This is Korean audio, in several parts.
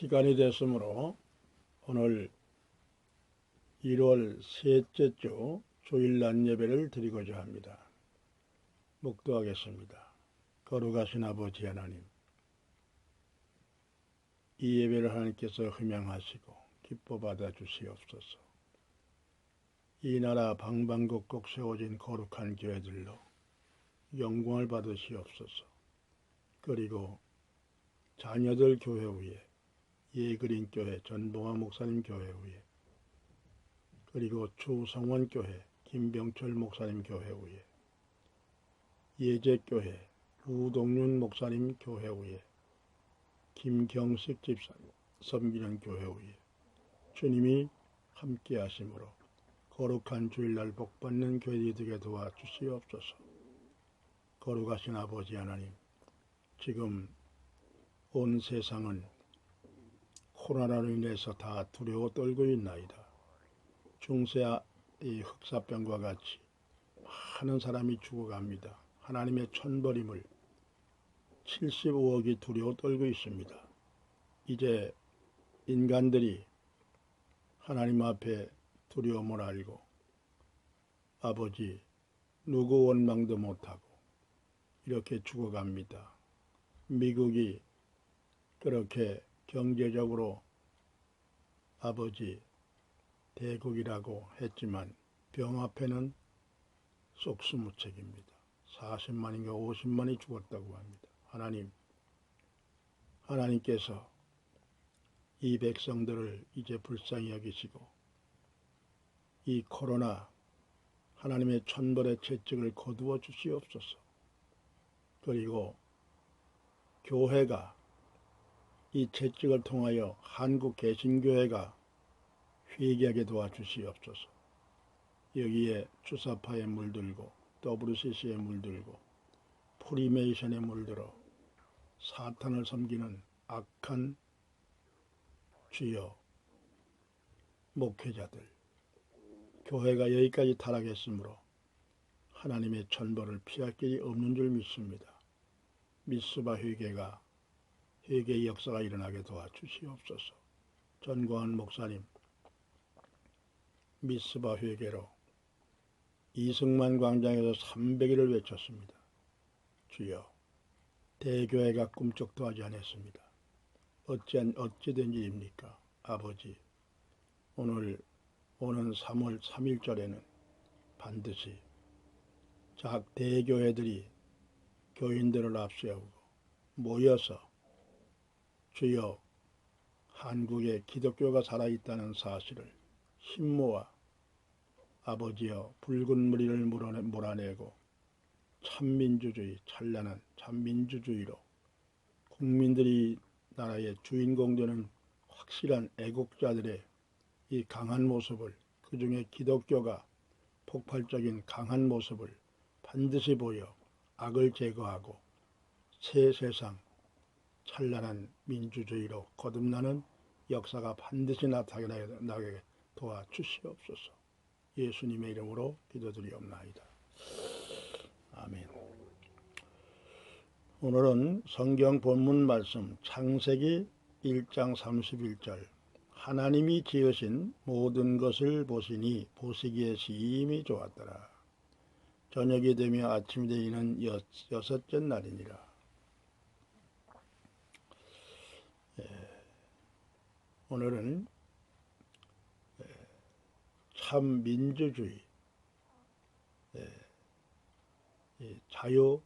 시간이 됐으므로 오늘 1월 셋째 주 주일날 예배를 드리고자 합니다. 묵도하겠습니다. 거룩하신 아버지 하나님, 이 예배를 하나님께서 흠양하시고 기뻐 받아 주시옵소서. 이 나라 방방곡곡 세워진 거룩한 교회들로 영광을 받으시옵소서. 그리고 자녀들 교회 위에, 예그린 교회 전봉화 목사님 교회 위에, 그리고 주성원 교회 김병철 목사님 교회 위에, 예제교회 우동윤 목사님 교회 위에, 김경식 집사님 섬기는 교회 위에 주님이 함께 하심으로 거룩한 주일날 복받는 교회들이 되게 도와주시옵소서. 거룩하신 아버지 하나님, 지금 온 세상은 코로나로 인해서 다 두려워 떨고 있나이다. 중세 이 흑사병과 같이 많은 사람이 죽어갑니다. 하나님의 천벌임을 75억이 두려워 떨고 있습니다. 이제 인간들이 하나님 앞에 두려움을 알고 아버지 누구 원망도 못하고 이렇게 죽어갑니다. 미국이 그렇게 경제적으로 아버지 대국이라고 했지만 병 앞에는 속수무책입니다. 40만인가 50만이 죽었다고 합니다. 하나님께서 이 백성들을 이제 불쌍히 여기시고 이 코로나 하나님의 천벌의 채찍을 거두어 주시옵소서. 그리고 교회가 이 채찍을 통하여 한국 개신교회가 회개하게 도와주시옵소서. 여기에 주사파에 물들고 WCC에 물들고 프리메이션에 물들어 사탄을 섬기는 악한 주여 목회자들, 교회가 여기까지 타락했으므로 하나님의 천벌을 피할 길이 없는 줄 믿습니다. 미스바 회개가 회개의 역사가 일어나게 도와주시옵소서. 전광훈 목사님 미스바 회개로 이승만 광장에서 300일을 외쳤습니다. 주여, 대교회가 꿈쩍도 하지 않았습니다. 어찌 된 일입니까? 아버지, 오늘 오는 3월 3일절에는 반드시 대교회들이 교인들을 앞세우고 모여서 주여, 한국에 기독교가 살아있다는 사실을 힘모아 아버지여 붉은 무리를 몰아내고 참민주주의, 찬란한 참민주주의로 국민들이 나라의 주인공 되는 확실한 애국자들의 이 강한 모습을, 그 중에 기독교가 폭발적인 강한 모습을 반드시 보여 악을 제거하고 새 세상 찬란한 민주주의로 거듭나는 역사가 반드시 나타나게 도와주시옵소서. 예수님의 이름으로 기도드리옵나이다. 아멘. 오늘은 성경 본문 말씀 창세기 1장 31절, 하나님이 지으신 모든 것을 보시니 보시기에 심히 좋았더라. 저녁이 되며 아침이 되기는 여섯째 날이니라. 오늘은 참 민주주의, 자유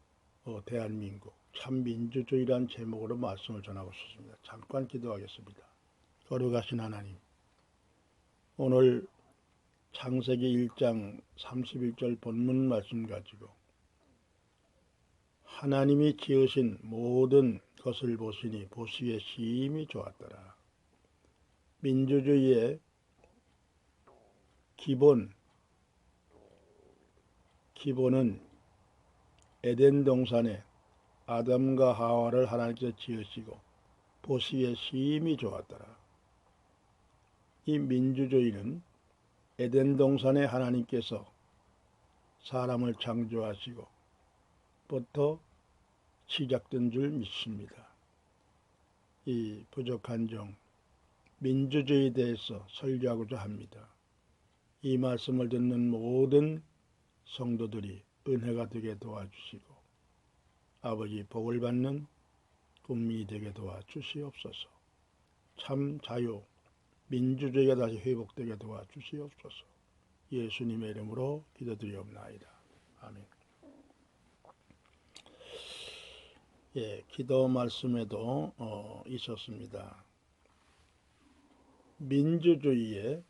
대한민국 참 민주주의란 제목으로 말씀을 전하고 싶습니다. 잠깐 기도하겠습니다. 거룩하신 하나님, 오늘 창세기 1장 31절 본문 말씀 가지고 하나님이 지으신 모든 것을 보시니 보시기에 심히 좋았더라. 민주주의의 기본은 에덴 동산에 아담과 하와를 하나님께서 지으시고 보시기에 심히 좋았더라. 이 민주주의는 에덴 동산에 하나님께서 사람을 창조하시고 부터 시작된 줄 믿습니다. 이 부족한 종 민주주의에 대해서 설교하고자 합니다. 이 말씀을 듣는 모든 성도들이 은혜가 되게 도와주시고 아버지 복을 받는 국민이 되게 도와주시옵소서. 참 자유, 민주주의가 다시 회복되게 도와주시옵소서. 예수님의 이름으로 기도드리옵나이다. 아멘. 예, 기도 말씀에도 있었습니다. 민주주의란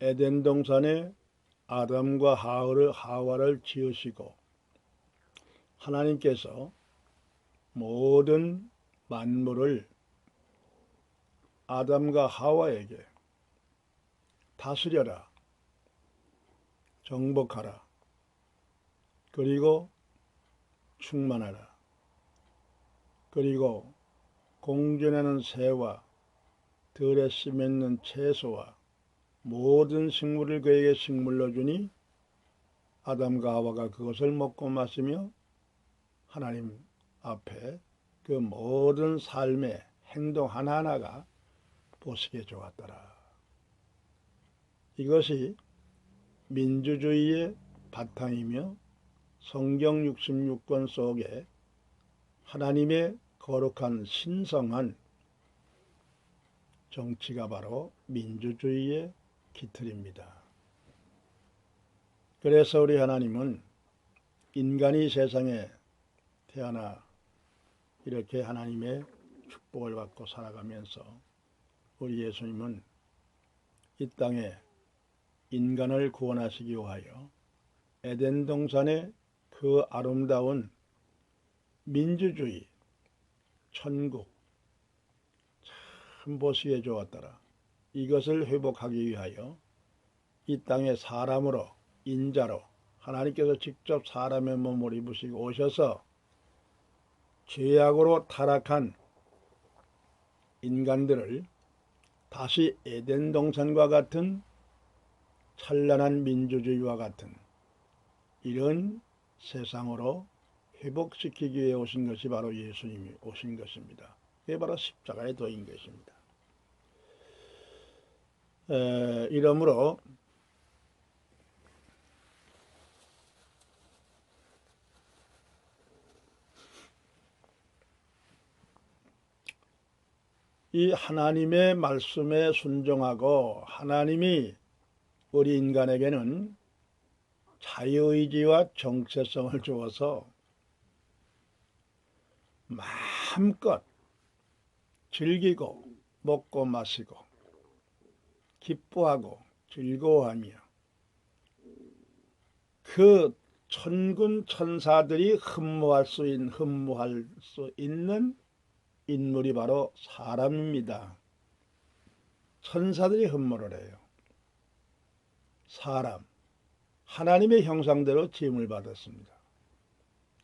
에덴 동산에 아담과 하와를 지으시고 하나님께서 모든 만물을 아담과 하와에게 다스려라, 정복하라, 그리고 충만하라, 그리고 공전하는 새와 들에 씨 맺는 채소와 모든 식물을 그에게 식물로 주니 아담과 하와가 그것을 먹고 마시며 하나님 앞에 그 모든 삶의 행동 하나하나가 보시기에 좋았더라. 이것이 민주주의의 바탕이며 성경 66권 속에 하나님의 거룩한 신성한 정치가 바로 민주주의의 기틀입니다. 그래서 우리 하나님은 인간이 세상에 태어나 이렇게 하나님의 축복을 받고 살아가면서 우리 예수님은 이 땅에 인간을 구원하시기 위하여 에덴 동산의 그 아름다운 민주주의, 천국, 참 보시기에 좋았더라. 이것을 회복하기 위하여 이 땅에 사람으로, 인자로 하나님께서 직접 사람의 몸을 입으시고 오셔서 죄악으로 타락한 인간들을 다시 에덴 동산과 같은 찬란한 민주주의와 같은 이런 세상으로 회복시키기 위해 오신 것이 바로 예수님이 오신 것입니다. 그게 바로 십자가의 도인 것입니다. 이러므로 이 하나님의 말씀에 순종하고 하나님이 우리 인간에게는 자유의지와 정체성을 주어서 마음껏 즐기고 먹고 마시고 기뻐하고 즐거워하며 그 천군 천사들이 흠모할 수 있는 인물이 바로 사람입니다. 천사들이 흠모를 해요. 사람, 하나님의 형상대로 지음을 받았습니다.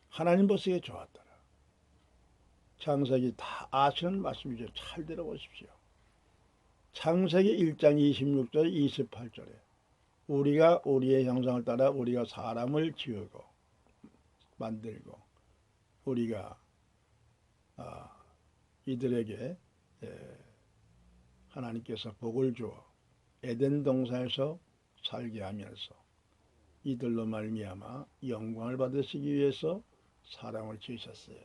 하나님 보시기에 좋았더라. 창세기 다 아시는 말씀이죠. 잘 들어보십시오. 창세기 1장 26절 28절에 우리가 우리의 형상을 따라 우리가 사람을 지으고 만들고 우리가 이들에게 하나님께서 복을 주어 에덴 동산에서 살게 하면서 이들로 말미암아 영광을 받으시기 위해서 사람을 지으셨어요.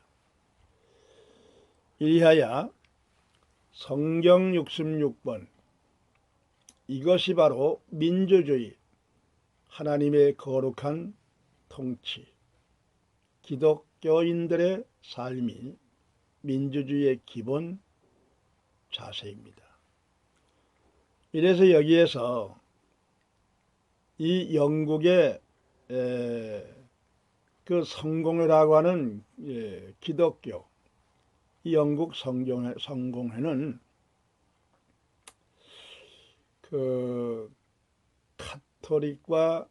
이리하여 성경 66번 이것이 바로 민주주의, 하나님의 거룩한 통치, 기독교인들의 삶이 민주주의의 기본 자세입니다. 이래서 여기에서 이 영국의 그 성공회라고 하는 기독교, 이 영국 성공회는 그 카톨릭과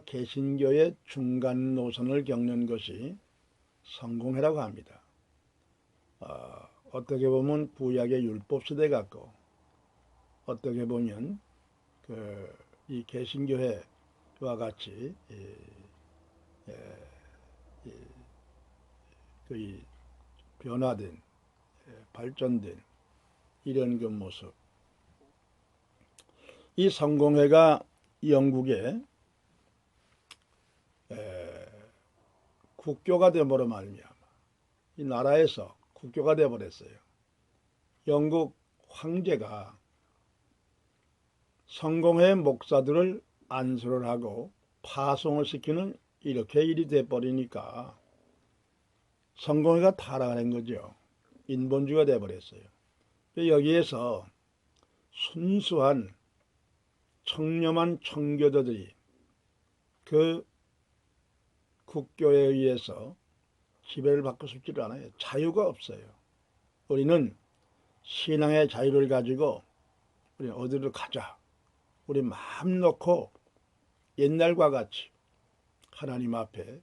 개신교의 중간 노선을 겪는 것이 성공회라고 합니다. 어떻게 보면 구약의 율법 시대 같고 어떻게 보면 그 이 개신교회와 같이 거의 변화된 발전된 이런 그 모습. 이 성공회가 영국의 국교가 되므로 말미암아 이 나라에서 국교가 되어버렸어요. 영국 황제가 성공회 목사들을 안수를 하고 파송을 시키는 이렇게 일이 돼버리니까 성공회가 타락하는 거죠. 인본주의가 돼버렸어요. 여기에서 순수한 청렴한 청교도들이 그 국교에 의해서 지배를 받고 싶지를 않아요. 자유가 없어요. 우리는 신앙의 자유를 가지고 우리 어디로 가자. 우리 마음 놓고 옛날과 같이 하나님 앞에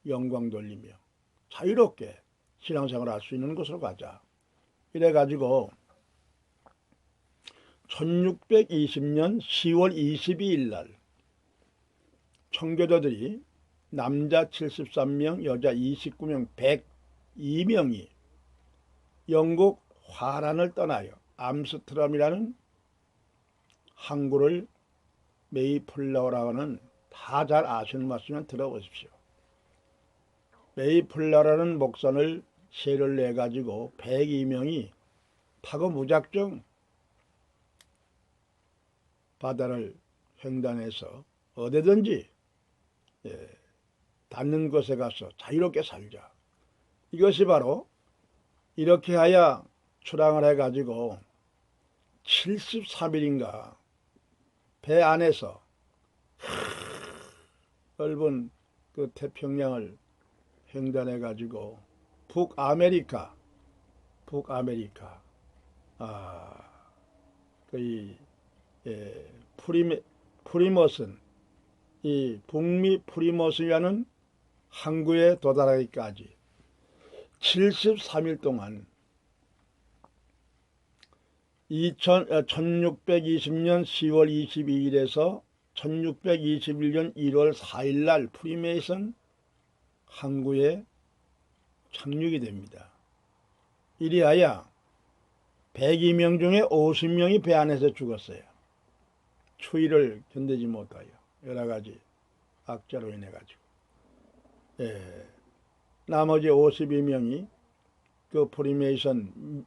영광 돌리며 자유롭게 신앙생활을 할 수 있는 곳으로 가자. 이래가지고 1620년 10월 22일 날 청교도들이 남자 73명, 여자 29명, 102명이 영국 화란을 떠나요. 암스트럼이라는 항구를 메이플라워라고 하는 다 잘 아시는 말씀을 들어보십시오. 메이플라워라는 목선을 세를 내가지고 102명이 타고 무작정 바다를 횡단해서 어디든지 닿는 곳에 가서 자유롭게 살자. 이것이 바로 이렇게 하여 출항을 해가지고 73일인가 배 안에서 넓은 그 태평양을 횡단해가지고 북아메리카 거의 프리머슨 이 북미 프리머스라는 항구에 도달하기까지 73일 동안 1620년 10월 22일에서 1621년 1월 4일 날 프리메이슨 항구에 착륙이 됩니다. 이리하여 102명 중에 50명이 배 안에서 죽었어요. 추위를 견디지 못하여 여러 가지 악재로 인해 가지고 나머지 52명이 그 프리메이션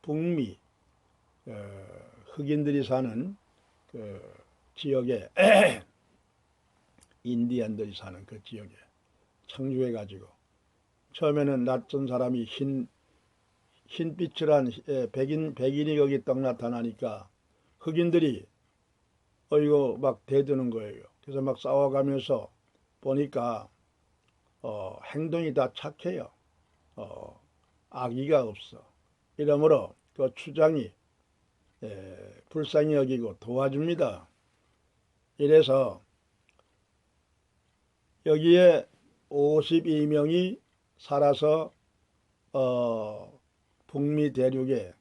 북미 흑인들이 사는 그 지역에 인디언들이 사는 그 지역에 착륙해 가지고 처음에는 낯선 사람이 흰빛을 한 백인이 거기 딱 나타나니까 흑인들이 이거 막 대드는 거예요. 그래서 막 싸워가면서 보니까 행동이 다 착해요. 악의가 없어. 이러므로 그 추장이 불쌍히 여기고 도와줍니다. 이래서 여기에 52명이 살아서 북미 대륙에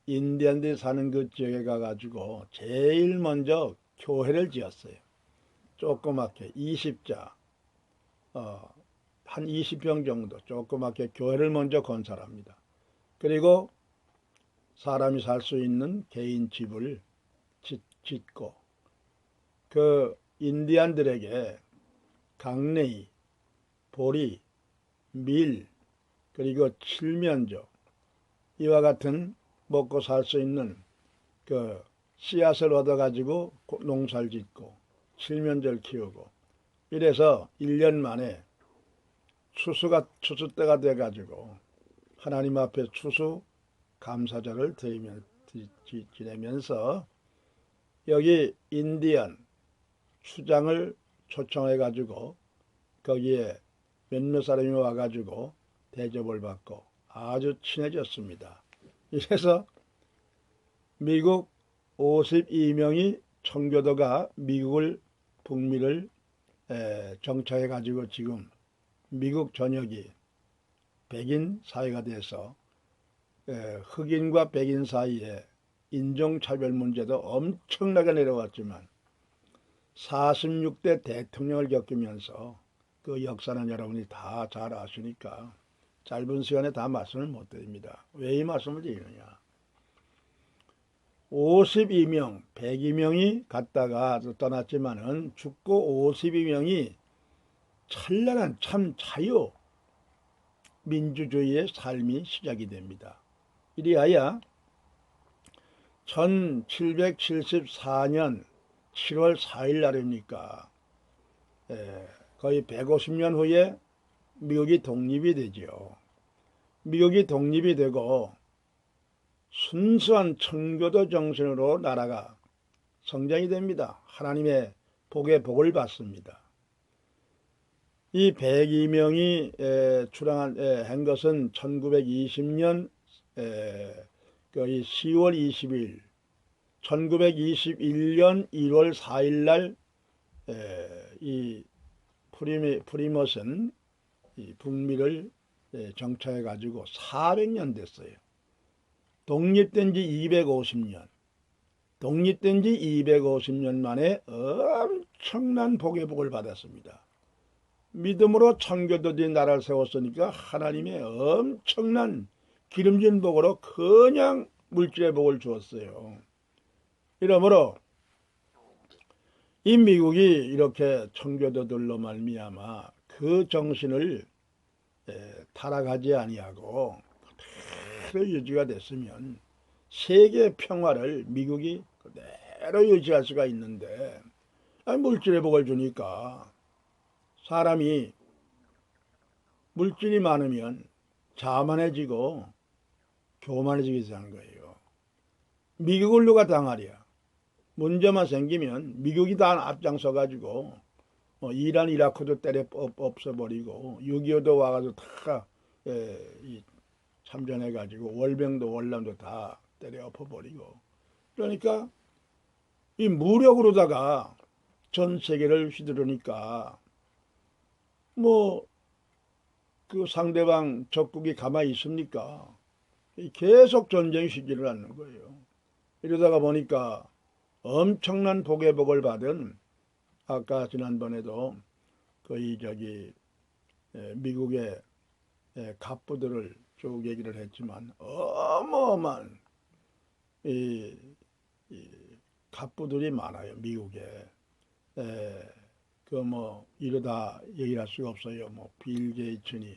인디언들이 사는 그 지역에 가가지고 제일 먼저 교회를 지었어요. 조그맣게 20자 한 20평 정도 조그맣게 교회를 먼저 건설합니다. 그리고 사람이 살 수 있는 개인 집을 짓고 그 인디언들에게 강냉이, 보리, 밀, 그리고 칠면조 이와 같은 먹고 살 수 있는 그 씨앗을 얻어가지고 농사를 짓고 칠면조를 키우고 이래서 1년 만에 추수 때가 돼가지고 하나님 앞에 추수 감사절을 지내면서 여기 인디언 수장을 초청해가지고 거기에 몇몇 사람이 와가지고 대접을 받고 아주 친해졌습니다. 이래서 미국 52명이 청교도가 북미를 정착해가지고 지금 미국 전역이 백인 사회가 돼서 흑인과 백인 사이에 인종차별 문제도 엄청나게 내려왔지만 46대 대통령을 겪으면서 그 역사는 여러분이 다 잘 아시니까 짧은 시간에 다 말씀을 못 드립니다. 왜 이 말씀을 드리느냐. 52명, 102명이 갔다가 떠났지만은 죽고 52명이 찬란한 참 자유, 민주주의의 삶이 시작이 됩니다. 이리하여 1774년 7월 4일 날입니까? 거의 150년 후에 미국이 독립이 되죠. 미국이 독립이 되고 순수한 청교도 정신으로 나라가 성장이 됩니다. 하나님의 복의 복을 받습니다. 이 102명이 한 것은 1920년 거의 10월 20일 1921년 1월 4일 날 이 프리머슨 북미를 정착해 가지고 400년 됐어요. 독립된 지 250년. 독립된 지 250년 만에 엄청난 복의 복을 받았습니다. 믿음으로 청교도들이 나라를 세웠으니까 하나님의 엄청난 기름진 복으로 그냥 물질의 복을 주었어요. 이러므로 이 미국이 이렇게 청교도들로 말미암아 그 정신을 타락하지 아니하고 그대로 유지가 됐으면 세계 평화를 미국이 그대로 유지할 수가 있는데 물질의 복을 주니까 사람이 물질이 많으면 자만해지고 교만해지게 되는 거예요. 미국을 누가 당하랴? 문제만 생기면 미국이 다 앞장서 가지고 이란 이라크도 때려 없애버리고 6.25도 와가지고 다 참전해 가지고 월병도 월남도 다 때려 엎어버리고 그러니까 이 무력으로다가 전 세계를 휘두르니까 그 상대방 적국이 가만히 있습니까? 계속 전쟁이 휘지를 않는 거예요. 이러다가 보니까 엄청난 복의 복을 받은 아까 지난번에도 거의 미국의 갑부들을 쭉 얘기를 했지만 어마어마한 이 갑부들이 많아요. 미국에. 이러다 얘기를 할 수가 없어요. 빌 게이츠니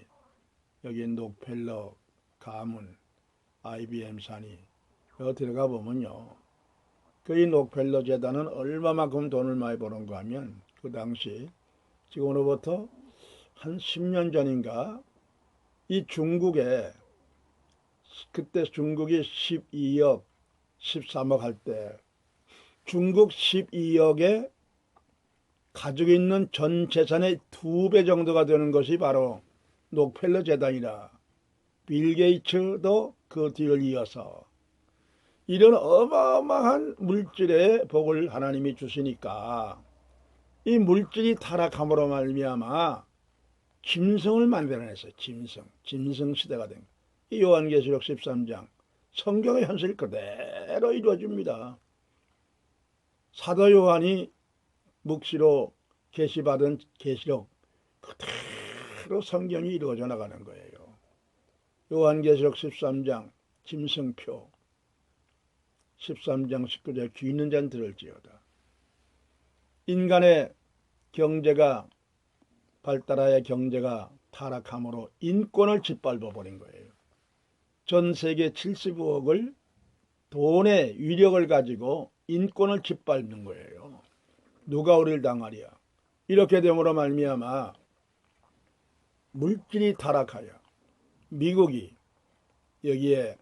여기 록펠러 가문 IBM 산이 여기 들어가 보면요. 그 이 록펠러 재단은 얼마만큼 돈을 많이 버는가 하면 그 당시 지금으로부터 한 10년 전인가 이 중국에 그때 중국이 12억 13억 할 때 중국 12억에 가지고 있는 전 재산의 2배 정도가 되는 것이 바로 록펠러 재단이라. 빌 게이츠도 그 뒤를 이어서 이런 어마어마한 물질의 복을 하나님이 주시니까 이 물질이 타락함으로 말미암아 짐승을 만들어냈어요. 짐승 시대가 된 거예요. 이 요한계시록 13장 성경의 현실 그대로 이루어집니다. 사도 요한이 묵시로 계시받은 계시록 그대로 성경이 이루어져 나가는 거예요. 요한계시록 13장 짐승표 13장 19절 귀 있는 자는 들을지어다. 인간의 경제가 발달하여 경제가 타락함으로 인권을 짓밟아 버린 거예요. 전 세계 75억을 돈의 위력을 가지고 인권을 짓밟는 거예요. 누가 우리를 당하랴? 이렇게 됨으로 말미암아 물질이 타락하여 미국이 여기에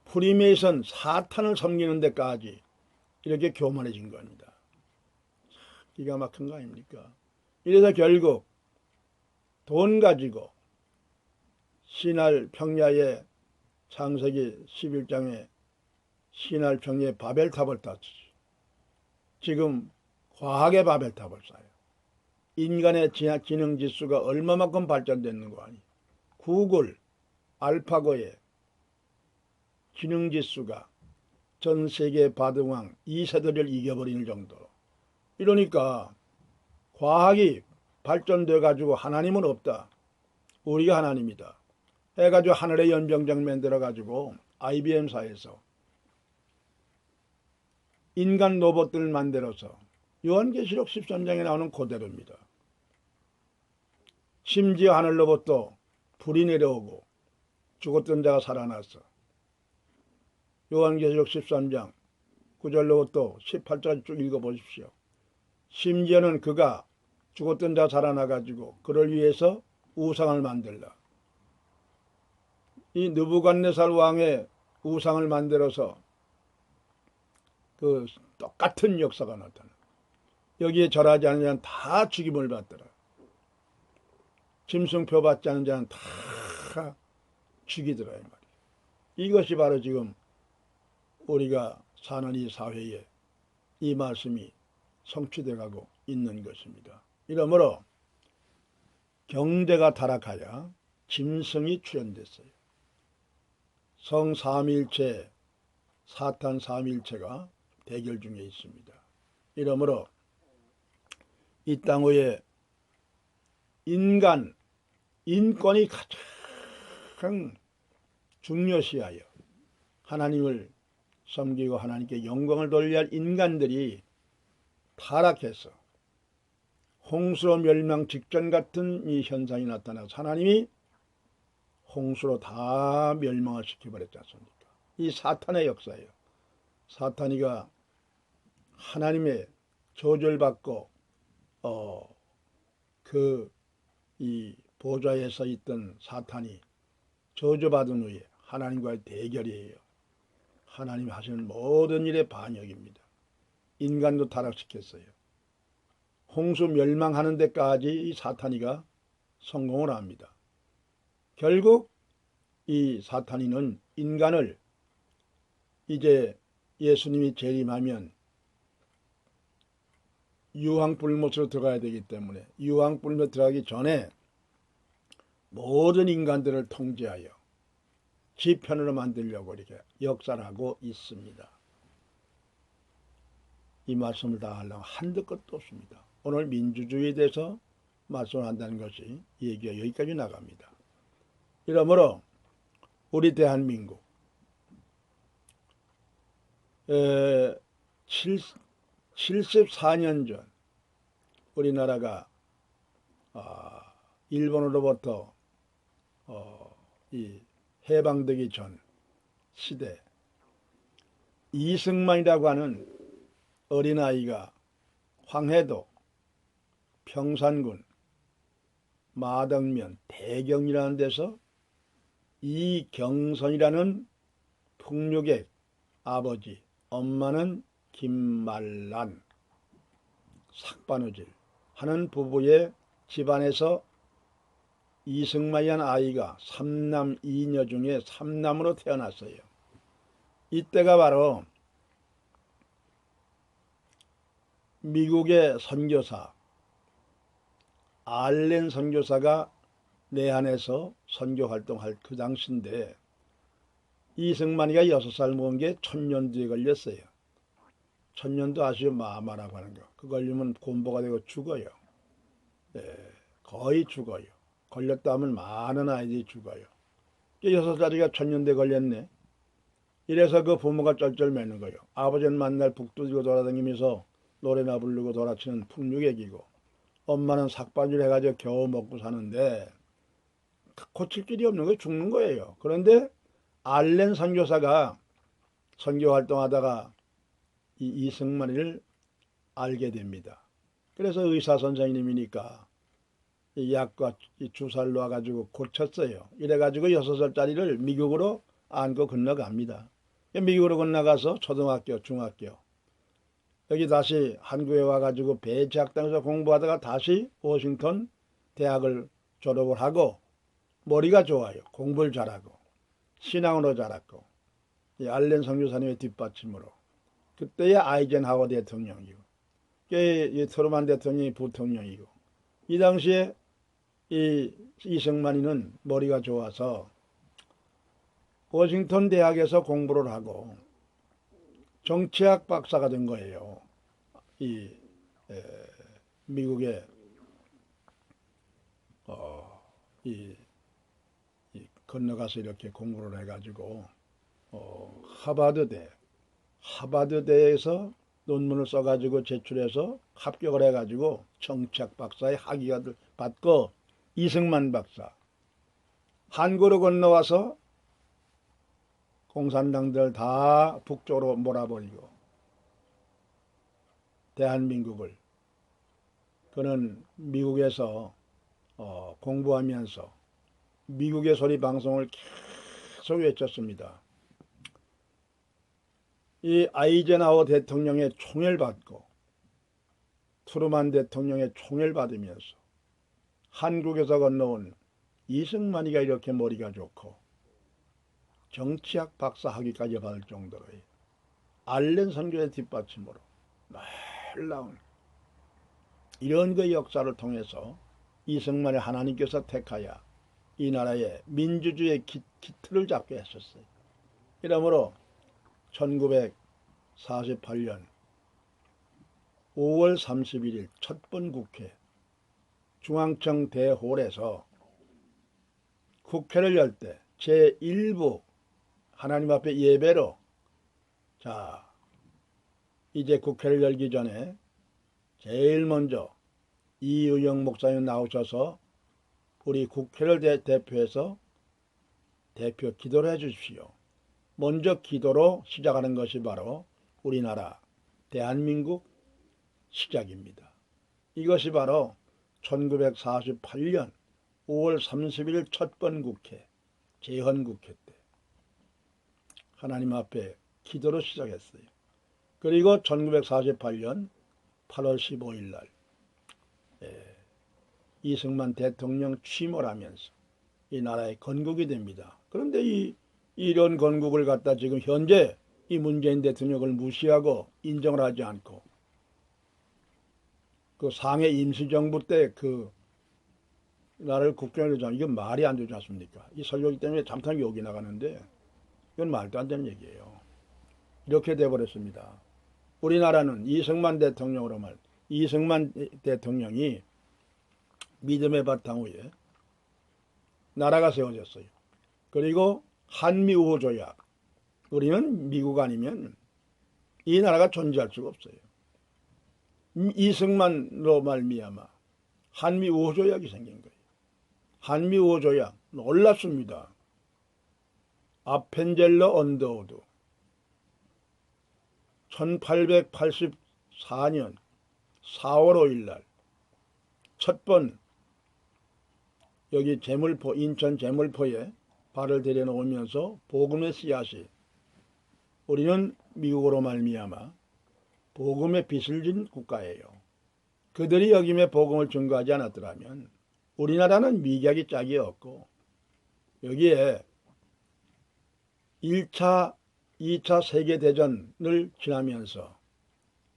프리메이슨 사탄을 섬기는 데까지 이렇게 교만해진 겁니다. 기가 막힌 거 아닙니까? 이래서 결국 돈 가지고 신할 평야의 창세기 11장에 신할 평야의 바벨탑을 땄지. 지금 과학의 바벨탑을 쌓아요. 인간의 지능 지수가 얼마만큼 발전됐는 거 아니? 구글, 알파고의 지능 지수가 전 세계 바둑왕 2세들을 이겨버리는 정도로 이러니까 과학이 발전돼 가지고 하나님은 없다. 우리가 하나님이다. 해가지고 하늘의 연병장 만들어 가지고 IBM사에서 인간 로봇들을 만들어서 요한계시록 13장에 나오는 그대로입니다. 심지어 하늘로부터 불이 내려오고 죽었던 자가 살아났어. 요한계시록 13장 9절로부터 18절까지 쭉 읽어보십시오. 심지어는 그가 죽었던 자 살아나가지고 그를 위해서 우상을 만들라. 이 느부갓네살 왕의 우상을 만들어서 그 똑같은 역사가 나타나. 여기에 절하지 않는 자는 다 죽임을 받더라. 짐승표 받지 않는 자는 다 죽이더라 이 말이야. 이것이 바로 지금 우리가 사는 이 사회에 이 말씀이 성취돼 가고 있는 것입니다. 이러므로 경제가 타락하여 짐승이 출현됐어요. 성 삼위일체, 사탄 삼위일체가 대결 중에 있습니다. 이러므로 이 땅 위에 인권이 가장 중요시하여 하나님을 섬기고 하나님께 영광을 돌려야 할 인간들이 타락해서 홍수로 멸망 직전 같은 이 현상이 나타나서 하나님이 홍수로 다 멸망을 시켜버렸지 않습니까? 이 사탄의 역사예요. 사탄이가 하나님의 저주를 받고 이 보좌에 서 있던 사탄이 저주받은 후에 하나님과의 대결이에요. 하나님 하시는 모든 일의 반역입니다. 인간도 타락시켰어요. 홍수 멸망하는 데까지 이 사탄이가 성공을 합니다. 결국 이 사탄이는 인간을 이제 예수님이 재림하면 유황불못으로 들어가야 되기 때문에 유황불못 들어가기 전에 모든 인간들을 통제하여 지 편으로 만들려고 이렇게 역사를 하고 있습니다. 이 말씀을 다 하려면 한도 끝도 없습니다. 오늘 민주주의에 대해서 말씀을 한다는 것이 얘기가 여기까지 나갑니다. 이러므로 우리 대한민국 74년 전 우리나라가 일본으로부터 이 해방되기 전 시대 이승만이라고 하는 어린아이가 황해도, 평산군, 마덕면, 대경이라는 데서 이경선이라는 풍류객 아버지, 엄마는 김말란, 삭바느질 하는 부부의 집안에서 이승만이라는 아이가 3남 2녀 중에 3남으로 태어났어요. 이때가 바로 미국의 선교사 알렌 선교사가 내한에서 선교 활동할 그 당시인데 이승만이가 6살 먹은 게 천년두에 걸렸어요. 천년두 아시죠? 마마라고 하는 거. 그 걸리면 곰보가 되고 죽어요. 거의 죽어요. 걸렸다 하면 많은 아이들이 죽어요. 6살짜리가 천년두에 걸렸네. 이래서 그 부모가 쩔쩔매는 거예요. 아버지는 만날 북두지고 돌아다니면서 노래나 부르고 돌아치는 풍류객이고 엄마는 삭바질 해가지고 겨우 먹고 사는데 고칠 길이 없는 거예요. 죽는 거예요. 그런데 알렌 선교사가 선교 활동하다가 이 이승만이를 알게 됩니다. 그래서 의사 선생님이니까 이 약과 이 주사를 놔가지고 고쳤어요. 이래가지고 6살짜리를 미국으로 안고 건너갑니다. 미국으로 건너가서 초등학교, 중학교 여기 다시 한국에 와가지고 배치학당에서 공부하다가 다시 워싱턴 대학을 졸업을 하고 머리가 좋아요. 공부를 잘하고 신앙으로 자랐고 이 알렌 선교사님의 뒷받침으로 그때의 아이젠하워 대통령이고 이 트루만 대통령이 부통령이고 이 당시에 이 이승만이는 머리가 좋아서 워싱턴 대학에서 공부를 하고 정치학 박사가 된 거예요. 이 미국에 이 건너가서 이렇게 공부를 해가지고 하버드대에서 논문을 써가지고 제출해서 합격을 해가지고 정치학 박사의 학위를 받고 이승만 박사 한국으로 건너와서 공산당들 다 북쪽으로 몰아버리고 대한민국을 그는 미국에서 공부하면서 미국의 소리 방송을 계속 외쳤습니다. 이 아이젠하워 대통령의 총애를 받고 트루만 대통령의 총애를 받으면서 한국에서 건너온 이승만이가 이렇게 머리가 좋고 정치학 박사 학위까지 받을 정도로의 알렌 선교의 뒷받침으로 놀라운 이런 그 역사를 통해서 이승만을 하나님께서 택하여 이 나라의 민주주의의 기틀을 잡게 했었어요. 이러므로 1948년 5월 31일 첫 번 국회 중앙청 대홀에서 국회를 열 때 제1부 하나님 앞에 예배로 자 이제 국회를 열기 전에 제일 먼저 이의영 목사님 나오셔서 우리 국회를 대표해서 대표 기도를 해 주십시오. 먼저 기도로 시작하는 것이 바로 우리나라 대한민국 시작입니다. 이것이 바로 1948년 5월 30일 첫 번 국회 재헌국회 때 하나님 앞에 기도로 시작했어요. 그리고 1948년 8월 15일 날 이승만 대통령 취임을 하면서 이 나라의 건국이 됩니다. 그런데 이런 건국을 갖다 지금 현재 이 문재인 대통령을 무시하고 인정을 하지 않고 그 상해 임시정부 때 그 나라를 국경을 정 이건 말이 안 되지 않습니까? 이 설교기 때문에 잠깐 욕이 나가는데 이건 말도 안 되는 얘기예요. 이렇게 돼버렸습니다. 우리나라는 이승만 대통령이 믿음의 바탕 위에 나라가 세워졌어요. 그리고 한미우호조약 우리는 미국 아니면 이 나라가 존재할 수가 없어요. 이승만으로 말미암아 한미우호조약이 생긴 거예요. 한미우호조약 놀랍습니다. 아펜젤러 언더우드 1884년 4월 5일 날 첫 번 여기 인천 제물포에 발을 들여놓으면서 복음의 씨앗이 우리는 미국으로 말미암아 복음의 빛을 진 국가예요. 그들이 여김에 복음을 증거하지 않았더라면 우리나라는 미개하기 짝이 없고 여기에 1차, 2차 세계대전을 지나면서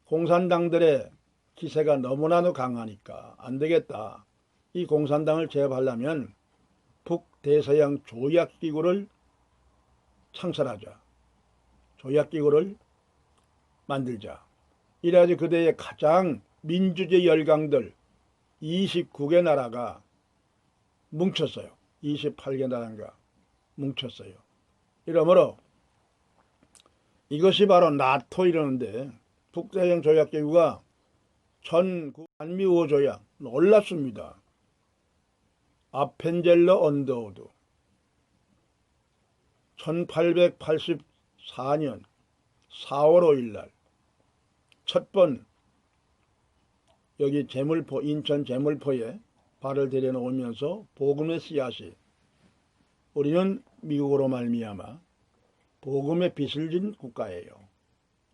공산당들의 기세가 너무나도 강하니까 안 되겠다. 이 공산당을 제압하려면 북대서양 조약기구를 창설하자. 조약기구를 만들자. 이래가지고 그대의 가장 민주주의 열강들 29개 나라가 뭉쳤어요. 28개 나라가 뭉쳤어요. 이러므로 이것이 바로 나토 이러는데 북대서양 조약기구가 한미우호조약 놀랍습니다. 아펜젤러 언더우드 1884년 4월 5일 날 첫 번 여기 인천 제물포에 발을 들여놓으면서 복음의 씨앗이 우리는 미국으로 말미암아 복음의 빛을 진 국가예요.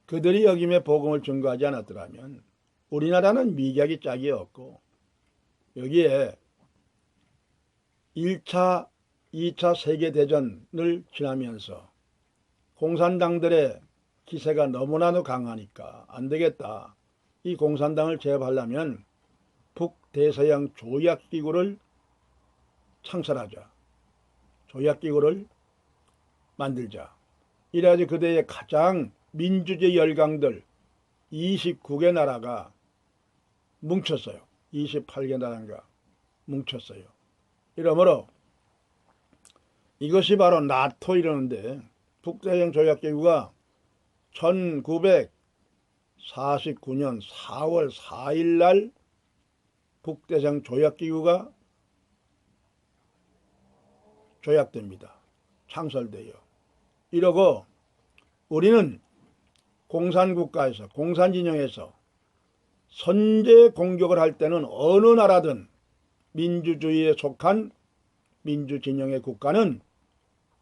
그들이 여김에 복음을 증거하지 않았더라면 우리나라는 미개하기 짝이 없고 여기에 1차, 2차 세계대전을 지나면서 공산당들의 기세가 너무나도 강하니까 안 되겠다. 이 공산당을 제압하려면 북대서양 조약기구를 창설하자. 조약기구를 만들자. 이래야지 그대의 가장 민주주의 열강들 29개 나라가 뭉쳤어요. 28개 나라가 뭉쳤어요. 이러므로 이것이 바로 나토 이러는데, 북대서양 조약기구가 1949년 4월 4일 날 북대서양 조약기구가 조약됩니다. 창설돼요. 이러고 우리는 공산국가에서, 공산진영에서 선제 공격을 할 때는 어느 나라든 민주주의에 속한 민주진영의 국가는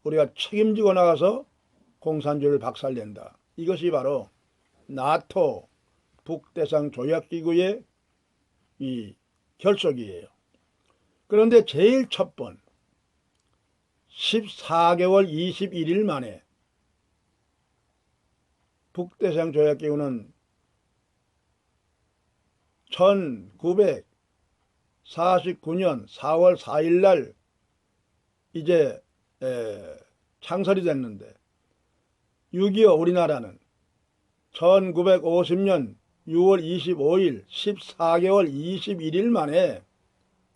우리가 책임지고 나가서 공산주의를 박살낸다. 이것이 바로 나토 북대서양 조약기구의 이 결속이에요. 그런데 제일 첫 번 14개월 21일 만에 북대서양 조약기구는 1949년 4월 4일 날 이제 창설이 됐는데, 6.25 우리나라는 1950년 6월 25일 14개월 21일 만에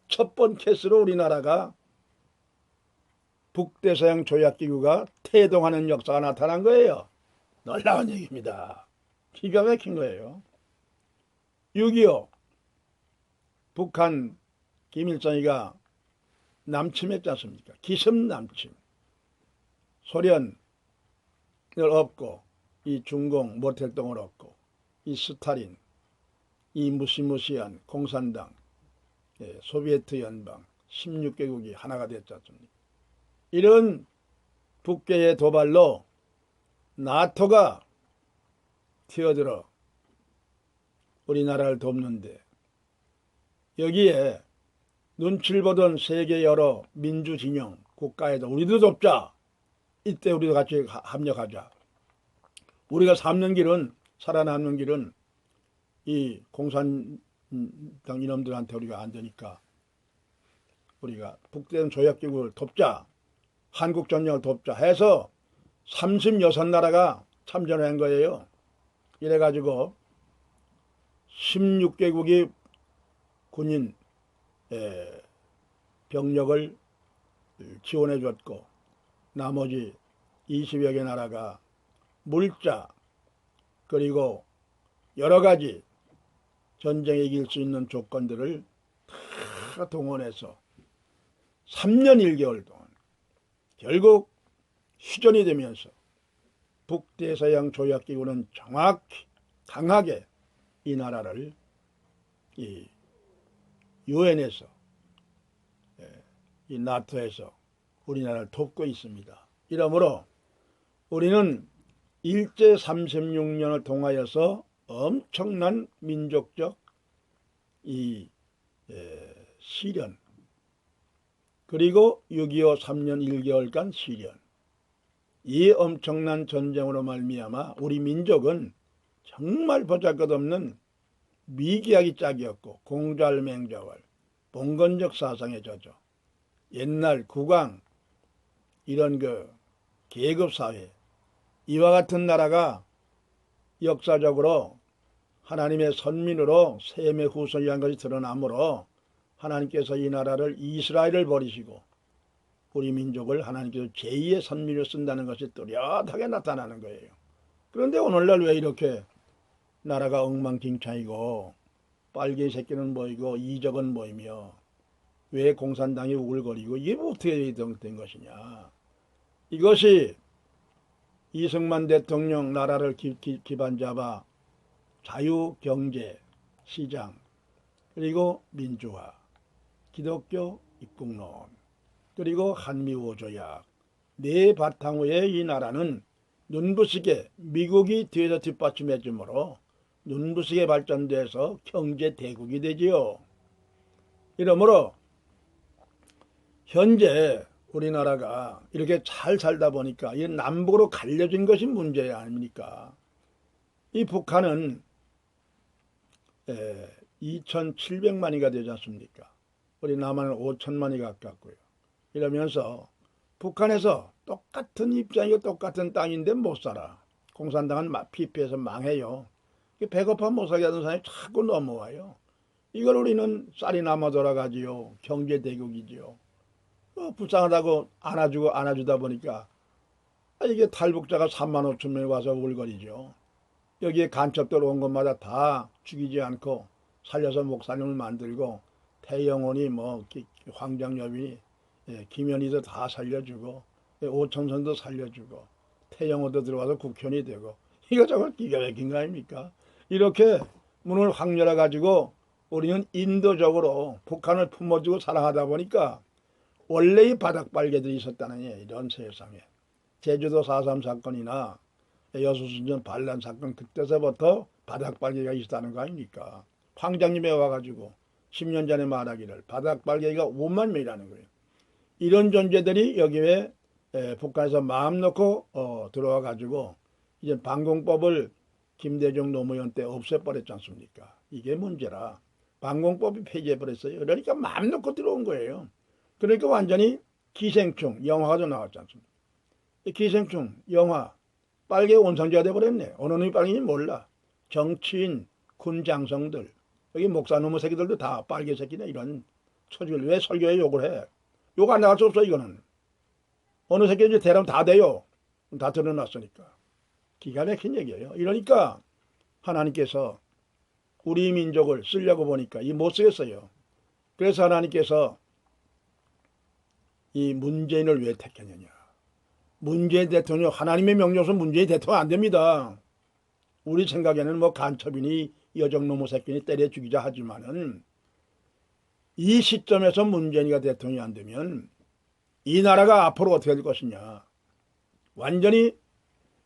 첫 번 케이스로 우리나라가 북대서양 조약기구가 태동하는 역사가 나타난 거예요. 놀라운 얘기입니다. 기가 막힌 거예요. 6.25 북한 김일성이가 남침했지 않습니까? 기습 남침. 소련을 얻고 이 중공 모택동을 얻고 이 스탈린, 이 무시무시한 공산당, 소비에트 연방 16개국이 하나가 됐지 않습니까? 이런 북괴의 도발로 나토가 튀어들어 우리나라를 돕는데, 여기에 눈치를 보던 세계 여러 민주진영 국가에도 우리도 돕자. 이때 우리도 같이 합력하자. 우리가 살아남는 길은 이 공산당 이놈들한테 우리가 안 되니까 우리가 북대서양 조약기구를 돕자. 한국전쟁을 돕자 해서 36나라가 참전한 거예요. 이래가지고 16개국이 군인 병력을 지원해 줬고, 나머지 20여 개 나라가 물자 그리고 여러 가지 전쟁에 이길 수 있는 조건들을 다 동원해서 3년 1개월 동안 결국 휴전이 되면서 북대서양 조약기구는 정확히 강하게 이 나라를 이 유엔에서, 이 나토에서 우리나라를 돕고 있습니다. 이러므로 우리는 일제 36년을 통하여서 엄청난 민족적 이 시련, 그리고 6.25 3년 1개월간 시련, 이 엄청난 전쟁으로 말미암아 우리 민족은 정말 보잘것없는 미개하기 짝이었고, 공잘맹자월, 봉건적 사상에 젖어 옛날 국왕 이런 계급사회, 이와 같은 나라가 역사적으로 하나님의 선민으로 셈의 후손이라는 것이 드러나므로 하나님께서 이 나라를 이스라엘을 버리시고 우리 민족을 하나님께서 제2의 선민으로 쓴다는 것이 뚜렷하게 나타나는 거예요. 그런데 오늘날 왜 이렇게 나라가 엉망진창이고 빨개 새끼는 모이고 이적은 모이며 왜 공산당이 우글거리고 이게 어떻게 된 것이냐. 이것이 이승만 대통령 나라를 기반 잡아 자유, 경제, 시장, 그리고 민주화, 기독교 입국론, 그리고 한미호조약, 네 바탕 위에 이 나라는 눈부시게 미국이 뒤에서 뒷받침해 주므로 눈부시게 발전돼서 경제 대국이 되지요. 이러므로 현재 우리나라가 이렇게 잘 살다 보니까 이 남북으로 갈려진 것이 문제 아닙니까? 이 북한은 2,700만이가 되지 않습니까? 우리 남한은 5천만이 가깝고요. 이러면서 북한에서 똑같은 입장이고 똑같은 땅인데 못 살아. 공산당은 피폐해서 망해요. 배고파 못 살게 하던 사람이 자꾸 넘어와요. 이걸 우리는 쌀이 남아 돌아가지요. 경제 대국이지요. 불쌍하다고 안아주다 보니까 이게 탈북자가 3만 5천 명이 와서 울거리죠. 여기에 간첩들 온 곳마다 다 죽이지 않고 살려서 목사님을 만들고 태영원이 뭐 황장엽이 김현희도 다 살려주고 오청선도 살려주고 태영호도 들어와서 국회의원이 되고 이거 정말 기가 막힌 거 아닙니까? 이렇게 문을 확 열어가지고 우리는 인도적으로 북한을 품어주고 사랑하다 보니까 원래의 바닥발개들이 있었다는 이런 세상에 제주도 4.3 사건이나 여수순전 반란 사건 그때서부터 바닥발개가 있었다는 거 아닙니까? 황장님에 와가지고 10년 전에 말하기를 바닥발개가 5만 명이라는 거예요. 이런 존재들이 여기에 북한에서 마음 놓고 들어와가지고 이제 방공법을 김대중 노무현 때 없애버렸지 않습니까? 이게 문제라. 방공법이 폐지해버렸어요. 그러니까 마음 놓고 들어온 거예요. 그러니까 완전히 기생충, 영화가 좀 나왔지 않습니까? 기생충, 영화, 빨개 원상지가 돼버렸네. 어느 놈이 빨개인지 몰라. 정치인, 군 장성들, 여기 목사놈의 새끼들도 다 빨개 새끼네. 이런 처지를 왜 설교에 욕을 해? 욕 안 나갈 수 없어 이거는. 어느 새끼인지 대라면 다 돼요. 다 드러났으니까. 기가 막힌 얘기예요. 이러니까 하나님께서 우리 민족을 쓰려고 보니까 이 못 쓰겠어요. 그래서 하나님께서 이 문재인을 왜 택했느냐. 문재인 대통령, 하나님의 명령으로 문재인 대통령 안 됩니다. 우리 생각에는 뭐 간첩이니 여정노무 새끼니 때려 죽이자 하지만은 이 시점에서 문재인이가 대통령이 안 되면 이 나라가 앞으로 어떻게 될 것이냐. 완전히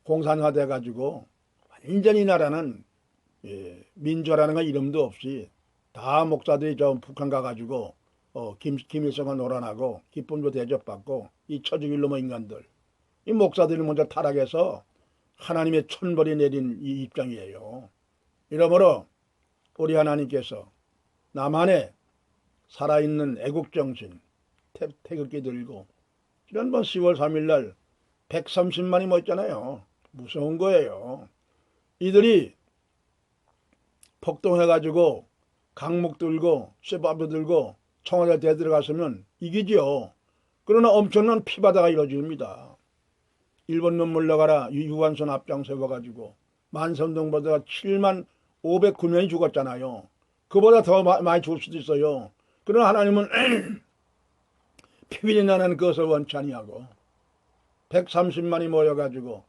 공산화돼 가지고 완전히 나라는 민주화라는 건 이름도 없이 다 목사들이 저 북한 가가지고 김일성과 놀아나고 기쁨도 대접받고 이 처죽일놈의 인간들 이 목사들이 먼저 타락해서 하나님의 천벌이 내린 이 입장이에요. 이러므로 우리 하나님께서 나만의 살아있는 애국정신 태극기 들고 지난번 10월 3일 날 130만이 모였잖아요. 무서운 거예요. 이들이 폭동해가지고 강목 들고 쇠밥도 들고 청와대 대 들어갔으면 이기지요. 그러나 엄청난 피바다가 이루어집니다. 일본 놈 물러가라 유한선 앞장 세워가지고 만선동보다 7만 509명이 죽었잖아요. 그보다 더 많이 죽을 수도 있어요. 그러나 하나님은 피비린 나는 그것을 원치 아니하고 130만이 모여가지고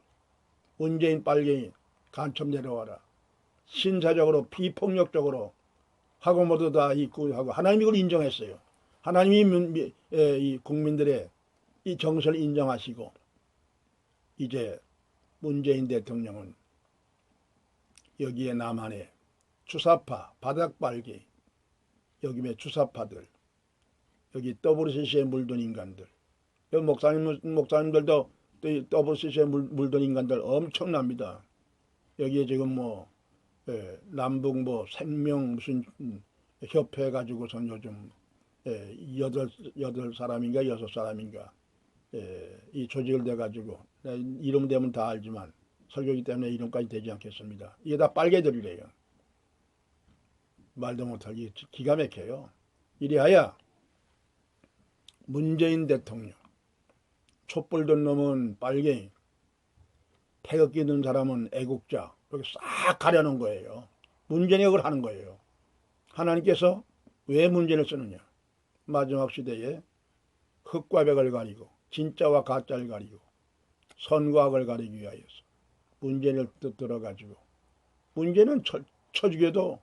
문재인 빨갱이 간첩 내려와라. 신사적으로 비폭력적으로 하고 모두 다 하고 하나님이 그걸 인정했어요. 하나님이 이 국민들의 이 정서를 인정하시고 이제 문재인 대통령은 여기에 남한의 주사파, 바닥발기, 여기에 주사파들, 여기 WCC에 물든 인간들, 여기 목사님들도 WCC에 물든 인간들 엄청납니다. 여기에 지금 뭐 남북 뭐 생명 무슨 협회 가지고선 요즘 여덟 사람인가 6사람인가 이 조직을 내 가지고 이름 되면 다 알지만 설교기 때문에 이름까지 되지 않겠습니다. 이게 다 빨개들이래요. 말도 못하기 기가 막혀요. 이리하여 문재인 대통령 촛불 든 놈은 빨갱이, 태극기 든 사람은 애국자 그렇게 싹 가려놓은 거예요. 문재인이 그걸 하는 거예요. 하나님께서 왜 문재인을 쓰느냐. 마지막 시대에 흙과 백을 가리고 진짜와 가짜를 가리고 선과 악을 가리기 위하여서 문재인을 들어가지고 문재인은 쳐죽여도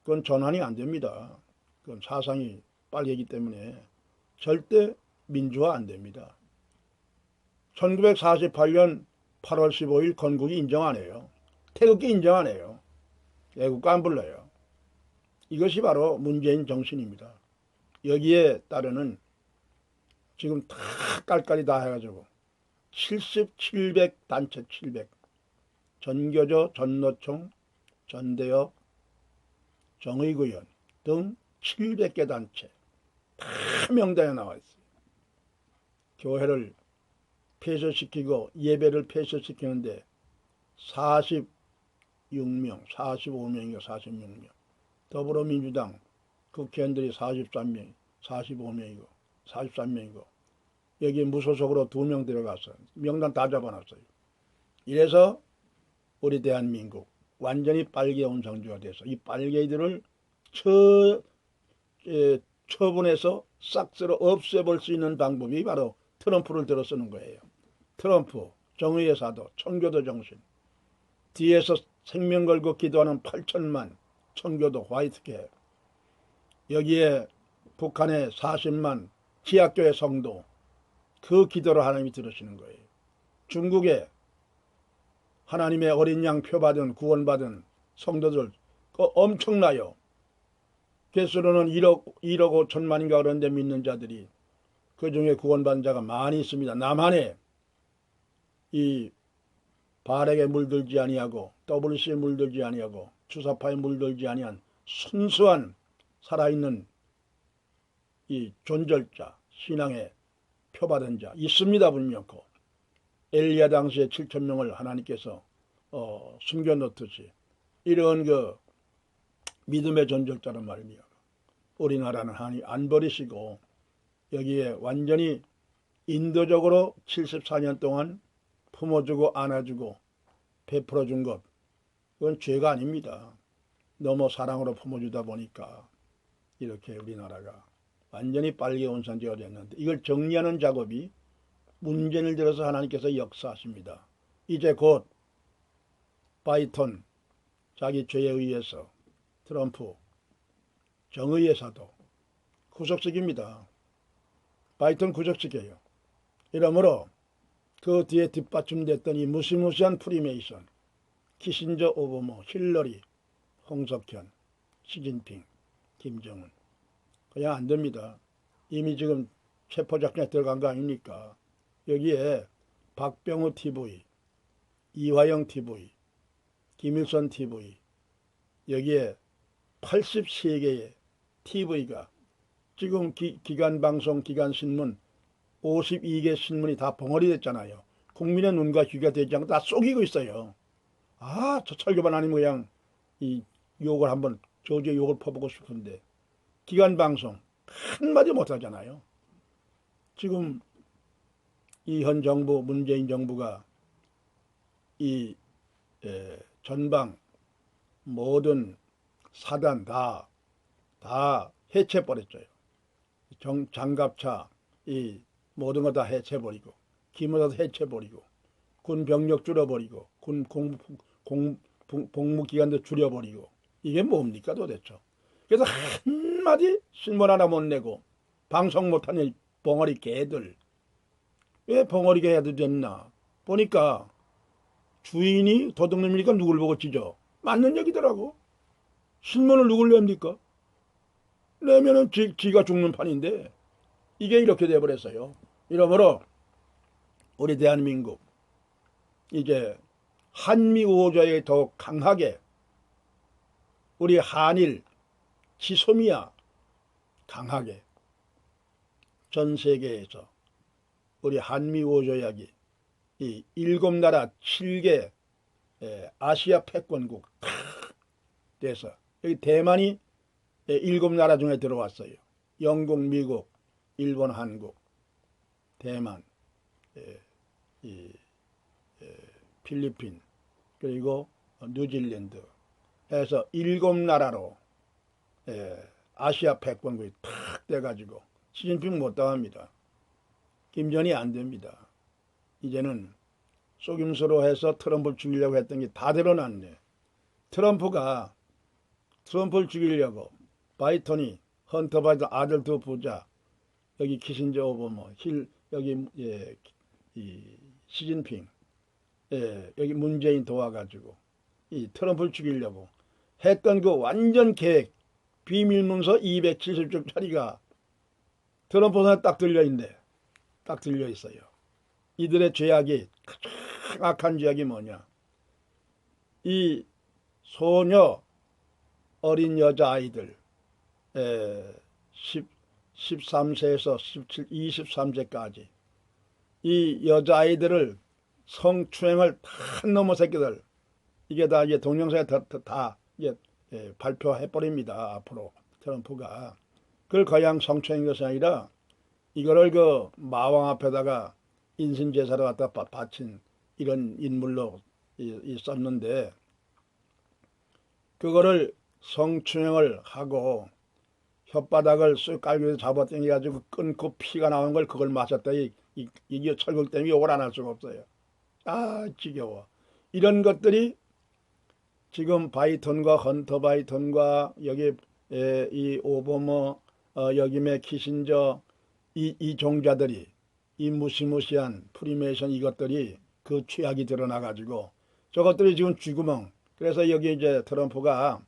그건 전환이 안 됩니다. 그건 사상이 빨개기 때문에 절대 민주화 안 됩니다. 1948년 8월 15일 건국이 인정 안 해요. 태극기 인정 안 해요. 애국가 안 불러요. 이것이 바로 문재인 정신입니다. 여기에 따르는 지금 다 깔깔이 다 해가지고 700 단체 700 전교조, 전노총, 전대협, 정의구현 등 700개 단체 다 명단에 나와 있어요. 교회를 폐쇄시키고 예배를 폐쇄시키는데 46명, 45명인가 46명 더불어민주당 국회의원들이 43명, 45명이고 43명이고 여기 무소속으로 2명 들어가서 명단 다 잡아놨어요. 이래서 우리 대한민국 완전히 빨개 온상주가 돼서 이 빨개들을 처분해서 싹 쓸어 없애볼 수 있는 방법이 바로 트럼프를 들어 쓰는 거예요. 트럼프, 정의의 사도, 청교도 정신, 뒤에서 생명 걸고 기도하는 8천만 청교도 화이트케, 여기에 북한의 40만 지하교회 성도, 그 기도를 하나님이 들으시는 거예요. 중국에 하나님의 어린 양 표받은 구원받은 성도들 엄청나요. 개수로는 1억 5천만인가 그런데 믿는 자들이, 그 중에 구원받은 자가 많이 있습니다. 남한에 이 발에게 물들지 아니하고 WC에 물들지 아니하고 주사파에 물들지 아니한 순수한 살아있는 이 존절자, 신앙에 표받은 자 있습니다. 분명코. 엘리야 당시에 7,000명을 하나님께서 숨겨놓듯이 이런 그 믿음의 존절자란 말이에요. 우리나라는 하나님 안 버리시고 여기에 완전히 인도적으로 74년 동안 품어주고 안아주고 베풀어준 것, 그건 죄가 아닙니다. 너무 사랑으로 품어주다 보니까 이렇게 우리나라가 완전히 빨개 온산지가 됐는데, 이걸 정리하는 작업이 문제를 들어서 하나님께서 역사하십니다. 이제 곧 바이든 자기 죄에 의해서 트럼프 정의의 사도 구속시킵니다. 바이든 구속시켜요. 이러므로 그 뒤에 뒷받침됐던 이 무시무시한 프리메이션, 키신저, 오바마, 힐러리, 홍석현, 시진핑, 김정은, 그냥 안 됩니다. 이미 지금 체포작전에 들어간 거 아닙니까? 여기에 박병우 TV, 이화영 TV, 김일성 TV, 여기에 83개의 TV가 지금 기간방송, 기간신문 52개 신문이 다 벙어리 됐잖아요. 국민의 눈과 귀가 되지 않고 다 속이고 있어요. 저 철교반 아니면 그냥 이 욕을 한번 저주의 욕을 퍼보고 싶은데 기간방송 한마디 못하잖아요. 지금 이 현 정부, 문재인 정부가 이 전방 모든 사단 다 해체버렸어요. 장갑차 이 모든 거 다 해체버리고, 기무사도 해체버리고, 군 병력 줄여버리고, 군 복무기간도 줄여버리고, 이게 뭡니까 도대체? 그래서 한마디 신문 하나 못 내고 방송 못하는 벙어리 개들, 왜 벙어리가 해도 됐나 보니까 주인이 도둑놈이니까 누굴 보고 찢어? 맞는 얘기더라고. 신문을 누굴 냅니까? 내면은 지가 죽는 판인데 이게 이렇게 돼버렸어요. 이러므로 우리 대한민국 이제 한미 우호조약에 더 강하게, 우리 한일 지소미아 강하게 전 세계에서 우리 한미 우호조약이 이 7나라 7개 아시아 패권국 돼서, 여기 대만이 7나라 중에 들어왔어요. 영국, 미국, 일본, 한국, 대만, 필리핀, 그리고 뉴질랜드 해서 7나라로 아시아 패권국이 탁 돼가지고 시진핑 못 당합니다. 김전이 안 됩니다. 이제는 속임수로 해서 트럼프를 죽이려고 했던 게 다 드러났네. 트럼프를 죽이려고 바이든이 헌터 바이든 아들 2 부자, 여기 키신저, 오바마, 여기 이 시진핑, 여기 문재인 도와가지고 이 트럼프를 죽이려고 했던 그 완전 계획, 비밀문서 270쪽짜리가 트럼프 손에 딱 들려있네. 딱 들려있어요. 이들의 죄악이, 가장 악한 죄악이 뭐냐? 이 소녀, 어린 여자아이들 13세에서 17, 23세까지 이 여자아이들을 성추행을 다 넘어 새끼들, 이게 다 이제 동영상에 다 이제 발표해 버립니다. 앞으로 트럼프가. 그걸 그냥 성추행인 것이 아니라 이거를 그 마왕 앞에다가 인신제사를 갖다 바친 이런 인물로 썼는데, 그거를 성추행을 하고 혓바닥을 쑥 깔고 잡아당겨가지고 끊고 피가 나온 걸 그걸 마셨다. 이게 철국 때문에 욕을 안 할 수가 없어요. 아, 지겨워. 이런 것들이 지금 바이든과 헌터 바이든과 여기 이 오바마, 여기에 키신저, 이 종자들이, 이 무시무시한 프리메이션 이것들이 그 취약이 드러나가지고 저것들이 지금 쥐구멍. 그래서 여기 이제 트럼프가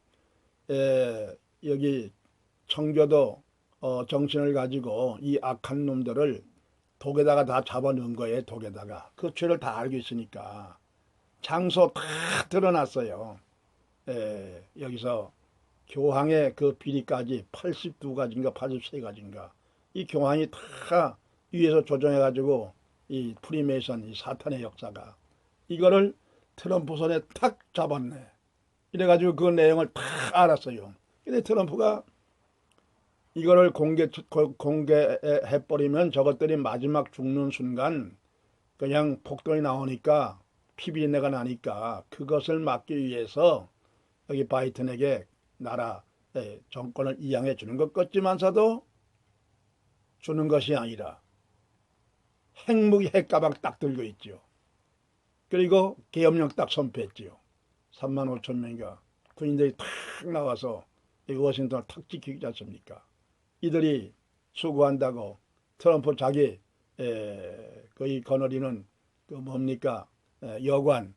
여기 청교도 정신을 가지고 이 악한 놈들을 독에다가 다 잡아넣은 거예요. 독에다가. 그 죄를 다 알고 있으니까. 장소 다 드러났어요. 여기서 교황의 그 비리까지 82가지인가 83가지인가 이 교황이 다 위에서 조정해가지고 이 프리메이션, 이 사탄의 역사가 이거를 트럼프 손에 탁 잡았네. 이래가지고 그 내용을 다 알았어요. 근데 트럼프가 이거를 공개해버리면 저것들이 마지막 죽는 순간 그냥 폭동이 나오니까 피비린내가 나니까 그것을 막기 위해서 여기 바이든에게 나라 정권을 이양해 주는 것 같지만서도 주는 것이 아니라 핵무기 핵가방 딱 들고 있죠. 그리고 계엄령 딱 선포했지요. 3만 5천 명인가 군인들이 탁 나와서 워싱턴을 탁 지키지 않습니까? 이들이 수고한다고 트럼프 자기 거의 거느리는 그 뭡니까 여관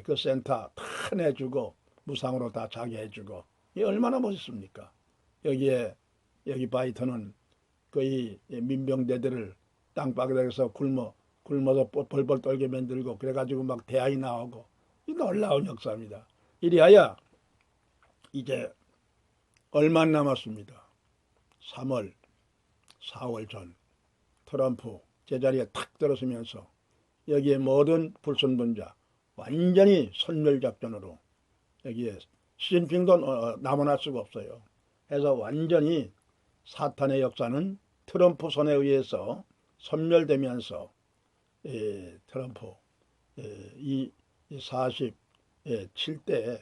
그 센터 다 내주고 무상으로 다 자기 해주고 이 얼마나 멋있습니까? 여기 바이든은 거의 민병대들을 땅바닥에서 굶어서 벌벌 떨게 만들고 그래가지고 막 대안이 나오고 이 놀라운 역사입니다. 이리하여 이제 얼마 안 남았습니다. 3월, 4월 전 트럼프 제자리에 탁 들어서면서 여기에 모든 불순분자 완전히 선멸작전으로 여기에 시진핑도 남아날 수가 없어요. 해서 완전히 사탄의 역사는 트럼프 손에 의해서 선멸되면서 트럼프 이 47대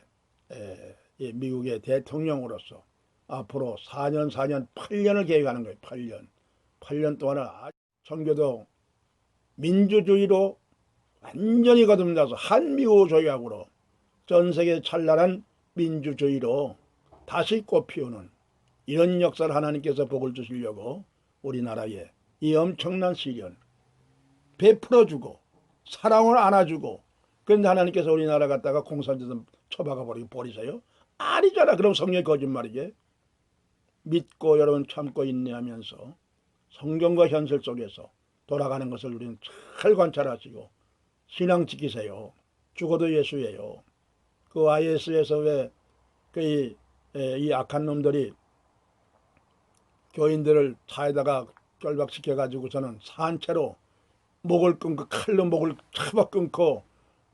미국의 대통령으로서 앞으로 4년 8년을 계획하는 거예요. 8년 동안은 청교도 민주주의로 완전히 거듭나서 한미호 조약으로 전 세계 찬란한 민주주의로 다시 꽃피우는 이런 역사를 하나님께서 복을 주시려고 우리나라에 이 엄청난 시련 베풀어주고 사랑을 안아주고 그런데 하나님께서 우리나라 갖다가 공산주의 처박아 버리고 버리세요? 아니잖아. 그럼 성령이 거짓말이지. 믿고 여러분 참고 인내하면서 성경과 현실 속에서 돌아가는 것을 우리는 잘 관찰하시고 신앙 지키세요. 죽어도 예수예요. 그 IS에서 왜 이 악한 놈들이 교인들을 차에다가 결박시켜가지고서는 산채로 목을 끊고 칼로 목을 잡아 끊고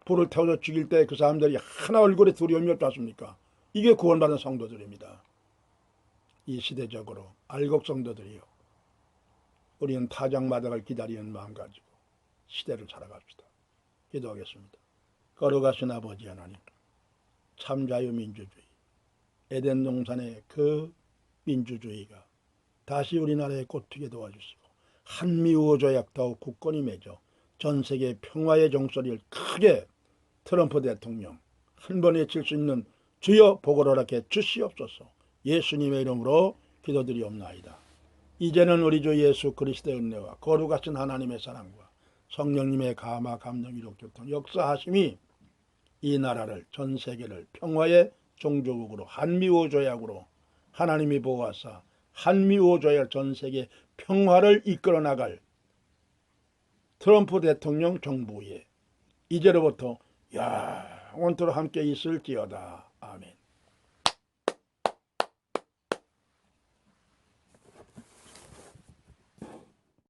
불을 태워서 죽일 때 그 사람들이 하나 얼굴에 두려움이 없지 않습니까? 이게 구원받은 성도들입니다. 이 시대적으로 알곡 성도들이요. 우리는 타작마당을 기다리는 마음 가지고 시대를 살아갑시다. 기도하겠습니다. 거룩하신 아버지 하나님, 참자유민주주의, 에덴 동산의 그 민주주의가 다시 우리나라에 꽃피게 도와주시고 한미우호 조약 더욱 굳건히 맺어 전 세계 평화의 종소리를 크게 트럼프 대통령 한 번에 외칠 수 있는 주여 복을 허락해 주시옵소서. 예수님의 이름으로 기도드리옵나이다. 이제는 우리 주 예수 그리스도의 은혜와 거룩하신 하나님의 사랑과 성령님의 감화 감동 위로 교통 역사하심이 이 나라를 전 세계를 평화의 종조국으로 한미우호 조약으로 하나님이 보호하사 한미우호 조약 전 세계 평화를 이끌어 나갈 트럼프 대통령 정부에 이제로부터 영원토록 함께 있을지어다. 아멘.